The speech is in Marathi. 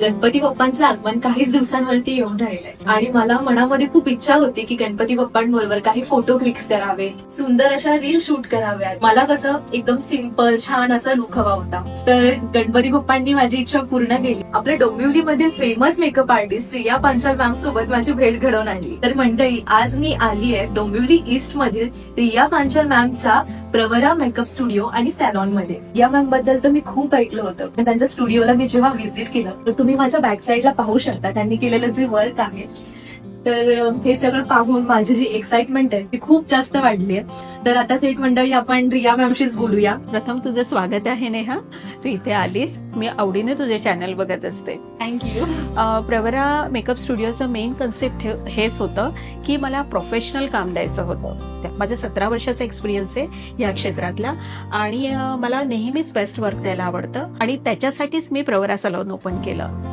गणपती बाप्पांचं आगमन काहीच दिवसांवरती येऊन राहिलंय आणि मला मनामध्ये खूप इच्छा होती की गणपती बाप्पांबरोबर काही फोटो क्लिक्स करावे, सुंदर अशा रील शूट कराव्यात. मला कसं एकदम सिंपल छान असा लुक हवा होता. तर गणपती बाप्पांनी माझी इच्छा पूर्ण केली. आपल्या डोंबिवलीमधील famous makeup artist Riya Panchal ma'am सोबत माझी भेट घडवून आणली. तर मंडळी, आज मी आली आहे डोंबिवली ईस्ट मधील रिया पांचाल मॅमच्या प्रवरा मेकअप स्टुडिओ आणि सॅलॉन मध्ये. या मॅम बद्दल तर मी खूप ऐकलं होतं, पण त्यांच्या स्टुडिओला मी जेव्हा व्हिजिट केलं तर तुम्ही माझ्या बॅक साईडला पाहू शकता त्यांनी केलेलं जे वर्क आहे. तर हे सगळं पाहून माझी जी एक्साइटमेंट आहे ती खूप जास्त वाढली आहे. तर आता थेट मंडळी आपण रिया मॅमशीच बोलूया. प्रथम तुझं स्वागत आहे नेहा, तू इथे आलीस. मी आवडीने तुझे चॅनल बघत असते. थँक्यू. प्रवरा मेकअप स्टुडिओचं मेन कन्सेप्ट हेच होतं की मला प्रोफेशनल काम द्यायचं होतं. माझा 17 वर्षाचा एक्सपिरियन्स आहे या क्षेत्रातला आणि मला नेहमीच बेस्ट वर्क द्यायला आवडतं आणि त्याच्यासाठीच मी प्रवरा सलून ओपन केलं.